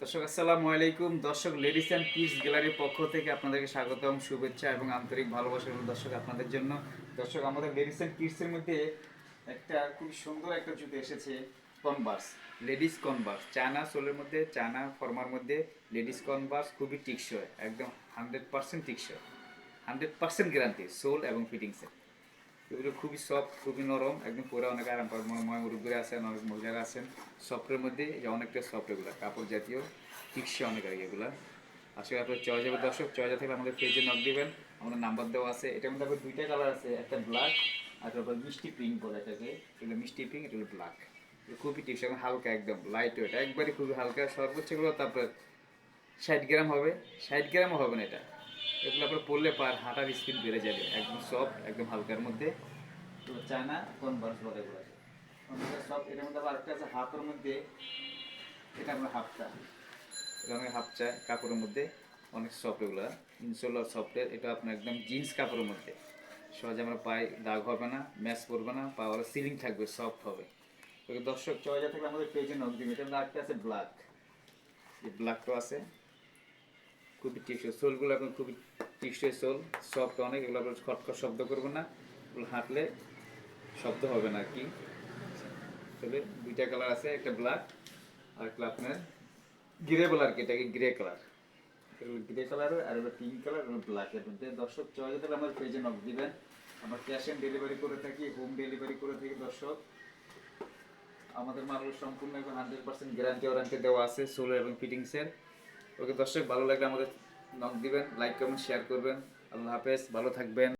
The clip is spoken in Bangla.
দর্শক আসসালামু আলাইকুম। দর্শক, লেডিস অ্যান্ড কিডস গ্যালারির পক্ষ থেকে আপনাদেরকে স্বাগতম, শুভেচ্ছা এবং আন্তরিক ভালোবাসা রইল দর্শক আপনাদের জন্য। দর্শক, আমাদের লেডিস অ্যান্ড কিডসের মধ্যে একটা খুব সুন্দর একটা জুতো এসেছে, কনভার্স, লেডিস কনভার্স, চায়না সোলের মধ্যে, চায়না ফর্মার মধ্যে লেডিস কনভার্স, খুবই টিকসই, একদম 100% টিকসই, 100% গ্যারান্টি সোল এবং ফিটিংসের। এগুলো খুবই সফট, খুবই নরম, একদম পরে অনেক আরাম পাবেন। ময় মুরব্বীরা আছেন, অনেক মহিলারা আছেন, সফটের মধ্যে এই যে অনেকটা সফট, এগুলো কাপড় জাতীয়, টিকসে অনেক আগে এগুলো। আসলে আপনার চয়েস যাবে দর্শক, চয়েস থাকলে আমাদের পেজে নক দিবেন, আমাদের নাম্বার দেওয়া আছে। এটার মধ্যে আবার দুইটা কালার আছে, একটা ব্ল্যাক আর তারপর মিষ্টি পিঙ্ক বলে এটাকে। এগুলো মিষ্টি পিঙ্ক, এটা হলো ব্ল্যাক। খুবই টিকসে, এখন হালকা, একদম লাইট ওয়েট, একবারে খুবই হালকা। সর্বোচ্চ এগুলো তারপর 60 গ্রাম হবে, 60 গ্রামও হবে না এটা। এগুলো আপনার পরলে পার হাঁটার স্পিড বেড়ে যাবে, একদম সফট, একদম হালকার মধ্যে। তো চায়না কনভার্স বলে এগুলো, সব। এটার মধ্যে আবার আরেকটা আছে হাফের মধ্যে, এটা আমরা হাফটা, এটা অনেক হাফ চায় কাপড়ের মধ্যে, অনেক সফট এগুলো, ইনসোলার সফটের। এটা আপনার একদম জিন্স কাপড়ের মধ্যে, সহজে আমরা পায়ে দাগ হবে না, ম্যাচ করবে না, পাওয়ার সিলিং থাকবে, সফট হবে। তো দর্শক, চয়েজা থাকলে আমাদের পেজে নক দিবে। এটা আরেকটা আছে ব্ল্যাক, এই ব্ল্যাকটাও আছে, খুবই টিকসই। সোলগুলো এখন খুবই টিকসই সোল, সফট অনেক। এগুলো আপনার খটখট শব্দ করবে না, এগুলো হাঁটলে শব্দ হবে না আর কি। তবে দুইটা কালার আছে, একটা ব্ল্যাক আর একটা আপনার গ্রে বলে আর কি, এটাকে গ্রে কালার। এগুলো গ্রে কালার আর এবার পিঙ্ক কালার এবং ব্ল্যাকের মধ্যে। দর্শক, চয়েস হলে আমার পেজে নক দিবেন। আমরা ক্যাশ অন ডেলিভারি করে থাকি, হোম ডেলিভারি করে থাকি দর্শক। আমাদের মালগুলো সম্পূর্ণ এবং 100% গ্যারান্টি ওয়ারান্টি দেওয়া আছে সোলো এবং ফিটিংসের। ওকে দর্শক, ভালো লাগলে আমাদের নক দিবেন, লাইক কমেন্ট শেয়ার করবেন। আল্লাহ হাফেজ, ভালো থাকবেন।